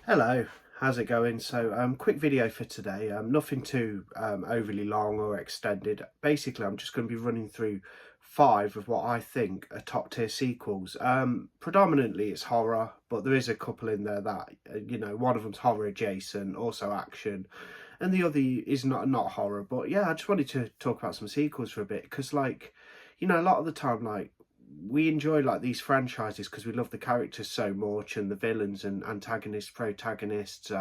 Hello, how's it going? So, quick video for today. Nothing too overly long or extended. Basically, I'm just going to be running through 5 of what I think are top tier sequels. Predominantly, it's horror, but there is a couple in there that one of them's horror adjacent, also action, and the other is not horror. But yeah, I just wanted to talk about some sequels for a bit because, a lot of the time, we enjoy these franchises because we love the characters so much and the villains and antagonists, protagonists,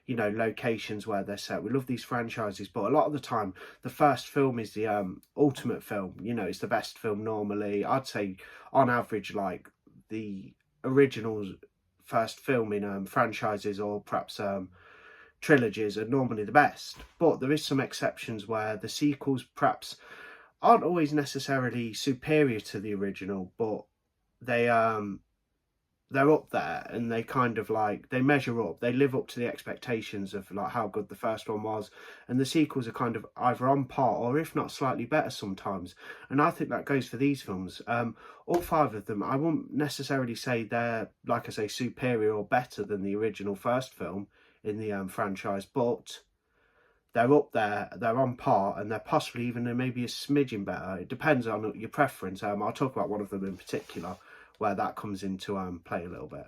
locations where they're set. We love these franchises, but a lot of the time, the first film is the ultimate film. It's the best film normally. I'd say, on average, the original first film in franchises or perhaps trilogies are normally the best. But there is some exceptions where the sequels perhaps aren't always necessarily superior to the original, but they they're up there and they kind of they measure up. They live up to the expectations of how good the first one was, and the sequels are kind of either on par or if not slightly better sometimes. And I think that goes for these films. All 5 of them, I wouldn't necessarily say they're, like I say, superior or better than the original first film in the franchise, but they're up there, they're on par, and they're possibly even maybe a smidgen better. It depends on your preference. I'll talk about one of them in particular where that comes into play a little bit.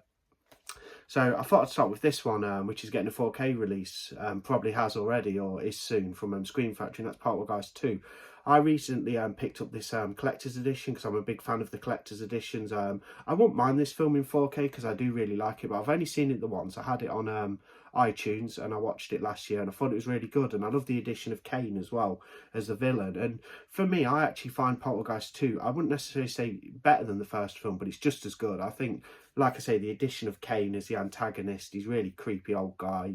So I thought I'd start with this one, which is getting a 4K release, probably has already or is soon, from Screen Factory, and that's Poltergeist 2. I recently picked up this collector's edition because I'm a big fan of the collector's editions. I wouldn't mind this film in 4K because I do really like it, but I've only seen it the once. I had it on iTunes and I watched it last year and I thought it was really good, and I love the addition of Kane as well as the villain. And for me, I actually find Poltergeist 2, I wouldn't necessarily say better than the first film, but it's just as good. I think, like I say, the addition of Kane as the antagonist, he's really creepy old guy,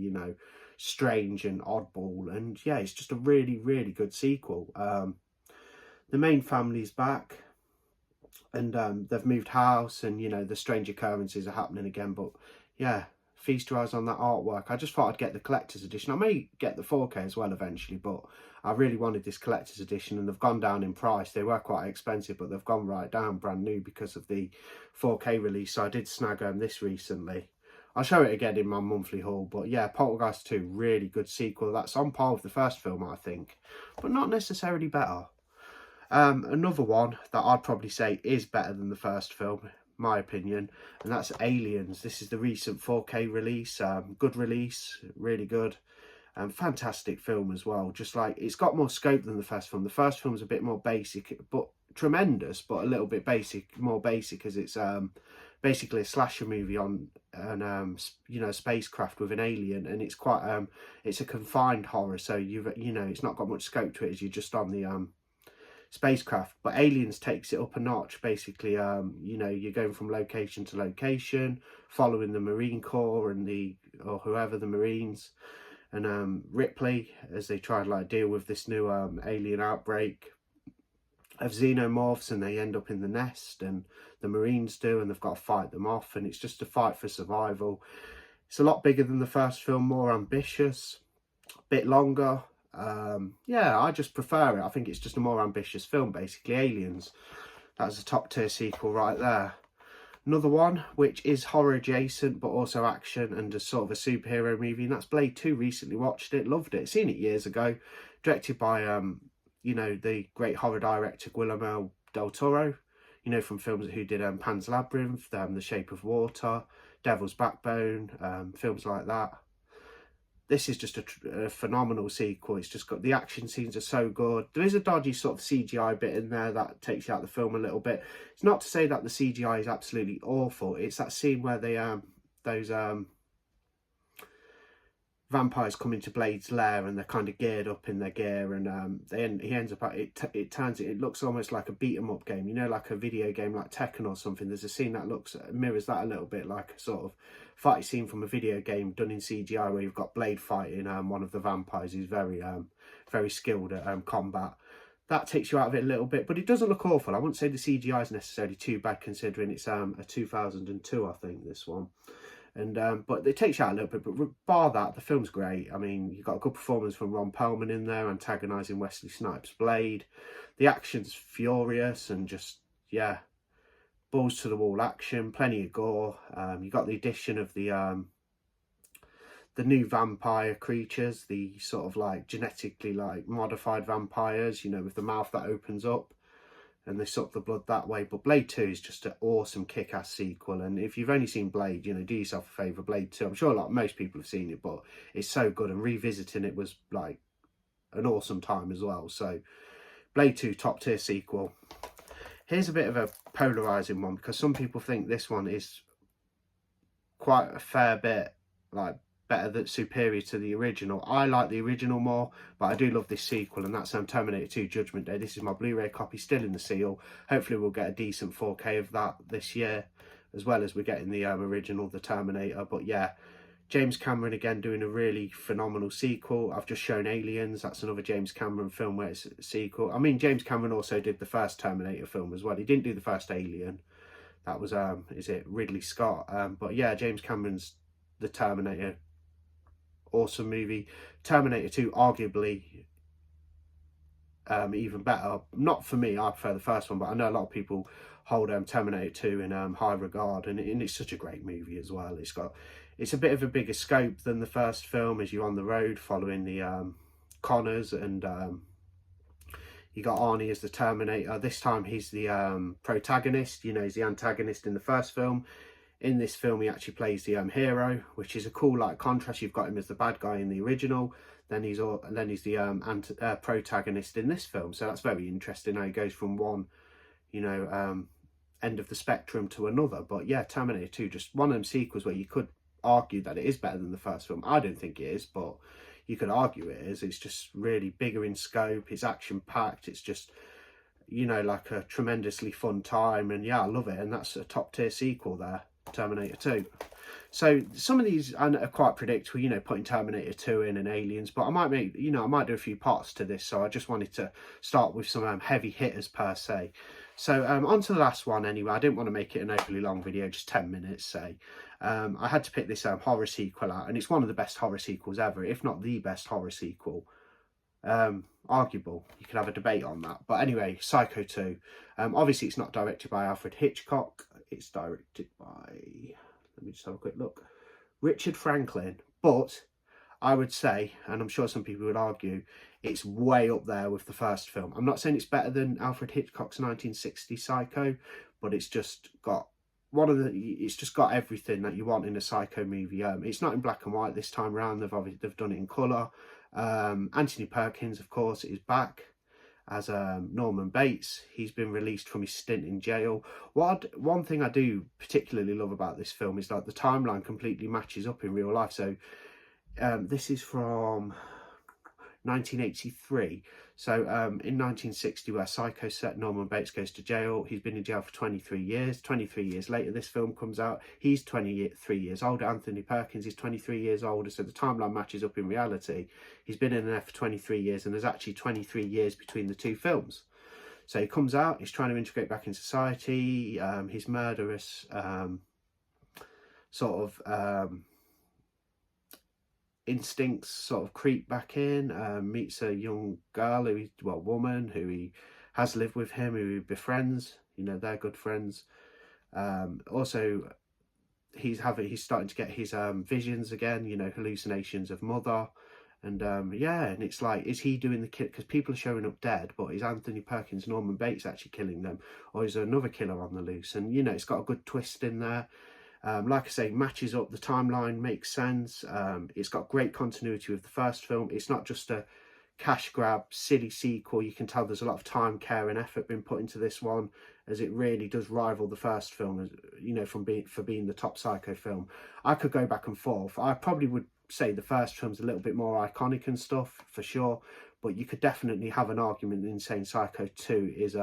strange and oddball, and yeah, it's just a really, really good sequel. The main family's back, and they've moved house, and the strange occurrences are happening again. But yeah, feast your eyes on that artwork. I just thought I'd get the collector's edition. I may get the 4K as well eventually, but I really wanted this collector's edition, and they've gone down in price. They were quite expensive, but they've gone right down, brand new, because of the 4K release. So I did snag this recently. I'll show it again in my monthly haul. But yeah, Poltergeist 2, really good sequel. That's on par with the first film, I think, but not necessarily better. Another one that I'd probably say is better than the first film, my opinion, and that's Aliens. This is the recent 4K release. Good release, really good. Fantastic film as well. Just it's got more scope than the first film. The first film's a bit more basic, but tremendous, but a little bit more basic, as it's basically a slasher movie on an spacecraft with an alien, and it's quite it's a confined horror, so it's not got much scope to it as you're just on the spacecraft. But Aliens takes it up a notch. Basically, you're going from location to location, following the Marine Corps and or whoever, the Marines, and Ripley, as they try to deal with this new alien outbreak of xenomorphs, and they end up in the nest, and the Marines do, and they've got to fight them off, and it's just a fight for survival. It's a lot bigger than the first film, more ambitious, a bit longer. Yeah, I just prefer it. I think it's just a more ambitious film, basically. Aliens, that's a top tier sequel right there. Another one which is horror adjacent but also action and a sort of a superhero movie, and that's Blade 2. Recently watched it, loved it, seen it years ago. Directed by the great horror director Guillermo del Toro, from films who did Pan's Labyrinth, The Shape of Water, Devil's Backbone, films like that. This is just a phenomenal sequel. It's just got, the action scenes are so good. There is a dodgy sort of CGI bit in there that takes you out of the film a little bit. It's not to say that the CGI is absolutely awful. It's that scene where they those vampires come into Blade's lair, and they're kind of geared up in their gear, and he ends up at it. It looks almost like a beat 'em up game, like a video game like Tekken or something. There's a scene that mirrors that a little bit, like a sort of fight scene from a video game done in CGI, where you've got Blade fighting one of the vampires who's very skilled at combat. That takes you out of it a little bit, but it doesn't look awful. I wouldn't say the CGI is necessarily too bad, considering it's a 2002, I think, this one. And but it takes you out a little bit, but bar that, the film's great. I mean, you've got a good performance from Ron Perlman in there, antagonising Wesley Snipes' Blade. The action's furious and just, yeah, balls to the wall action, plenty of gore. You got the addition of the the new vampire creatures, the sort of like genetically like modified vampires, you know, with the mouth that opens up and they suck the blood that way. But Blade 2 is just an awesome kick-ass sequel, and if you've only seen Blade, you know, do yourself a favour, Blade 2. I'm sure like most people have seen it, but it's so good, and revisiting it was like an awesome time as well. So Blade 2, top tier sequel. Here's a bit of a polarising one, because some people think this one is quite a fair bit like better, than superior to the original. I like the original more, but I do love this sequel, and that's Terminator 2 Judgment Day. This is my Blu-ray copy, still in the seal. Hopefully we'll get a decent 4K of that this year, as well as we're getting the original, the Terminator. But yeah, James Cameron again doing a really phenomenal sequel. I've just shown Aliens. That's another James Cameron film where it's a sequel. I mean, James Cameron also did the first Terminator film as well. He didn't do the first Alien. That was, is it Ridley Scott? But yeah, James Cameron's the Terminator, awesome movie. Terminator 2, arguably even better. Not for me, I prefer the first one, but I know a lot of people hold Terminator 2 in high regard, and it's such a great movie as well. It's a bit of a bigger scope than the first film, as you're on the road following the Connors, and you got Arnie as the Terminator. This time he's the protagonist, you know, he's the antagonist in the first film. In this film, he actually plays the hero, which is a cool like contrast. You've got him as the bad guy in the original, then he's the protagonist in this film. So that's very interesting how he goes from one, you know, end of the spectrum to another. But yeah, Terminator 2, just one of them sequels where you could argue that it is better than the first film. I don't think it is, but you could argue it is. It's just really bigger in scope. It's action packed. It's just, you know, like a tremendously fun time. And yeah, I love it. And that's a top tier sequel there, Terminator 2. So some of these are quite predictable, you know, putting Terminator 2 in and Aliens, but I might make, you know, I might do a few parts to this. So I just wanted to start with some heavy hitters per se. So on to the last one anyway. I didn't want to make it an overly long video, just 10 minutes say. I had to pick this horror sequel out, and it's one of the best horror sequels ever, if not the best horror sequel. Arguable, you could have a debate on that, but anyway, Psycho 2. Obviously it's not directed by Alfred Hitchcock, it's directed by, let me just have a quick look, Richard Franklin. But I would say, and I'm sure some people would argue, it's way up there with the first film. I'm not saying it's better than Alfred Hitchcock's 1960 Psycho, but it's just got it's just got everything that you want in a Psycho movie. It's not in black and white this time around. They've done it in colour. Anthony Perkins, of course, is back as Norman Bates. He's been released from his stint in jail. One thing I do particularly love about this film is that the timeline completely matches up in real life. So this is from 1983. So in 1960, where Psycho set, Norman Bates goes to jail. He's been in jail for 23 years. 23 years later, this film comes out. He's 23 years older. Anthony Perkins is 23 years older. So the timeline matches up in reality. He's been in there for 23 years, and there's actually 23 years between the two films. So he comes out, he's trying to integrate back in society. His murderous instincts sort of creep back in, meets a young girl woman who he has lived with him, who he befriends, you know, they're good friends. Also he's starting to get his visions again, you know, hallucinations of mother, and yeah, and it's like, is he doing the kill? Because people are showing up dead, but is Anthony Perkins, Norman Bates, actually killing them, or is there another killer on the loose? And you know, it's got a good twist in there. Like I say, matches up, the timeline makes sense. It's got great continuity with the first film. It's not just a cash grab, silly sequel. You can tell there's a lot of time, care and effort been put into this one, as it really does rival the first film, as you know, for being the top Psycho film. I could go back and forth. I probably would say the first film's a little bit more iconic and stuff, for sure, but you could definitely have an argument in saying Psycho 2 is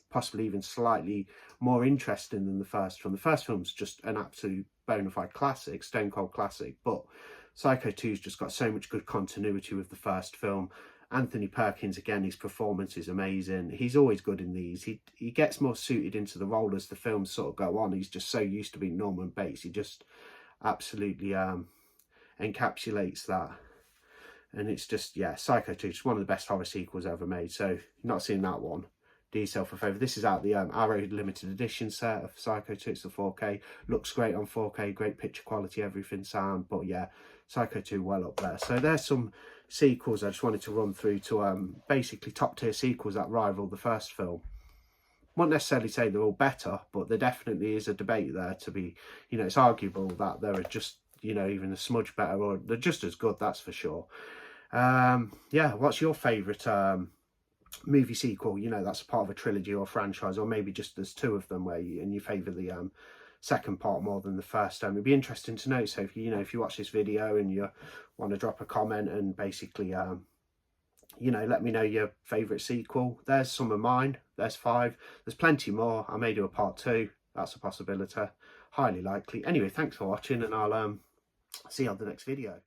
possibly even slightly more interesting than the first film. The first film's just an absolute bona fide classic, stone cold classic, but Psycho 2's just got so much good continuity with the first film. Anthony Perkins, again, his performance is amazing. He's always good in these. He gets more suited into the role as the films sort of go on. He's just so used to being Norman Bates. He just absolutely encapsulates that. And it's just, yeah, Psycho 2 is one of the best horror sequels ever made. So if you've not seen that one, do yourself a favour. This is out the Arrow limited edition set of Psycho 2. It's the 4K. Looks great on 4K, great picture quality, everything sound. But yeah, Psycho 2 well up there. So there's some sequels I just wanted to run through to basically top tier sequels that rival the first film. Won't necessarily say they're all better, but there definitely is a debate there to be, you know, it's arguable that they're just, you know, even a smudge better, or they're just as good, that's for sure. Yeah, what's your favourite movie sequel, you know, that's a part of a trilogy or franchise, or maybe just there's two of them where you favour the second part more than the first? It'd be interesting to know. So if you know, if you watch this video and you want to drop a comment and basically you know, let me know your favourite sequel. There's some of mine. There's 5. There's plenty more. I may do a part 2. That's a possibility. Highly likely. Anyway, thanks for watching, and I'll see you on the next video.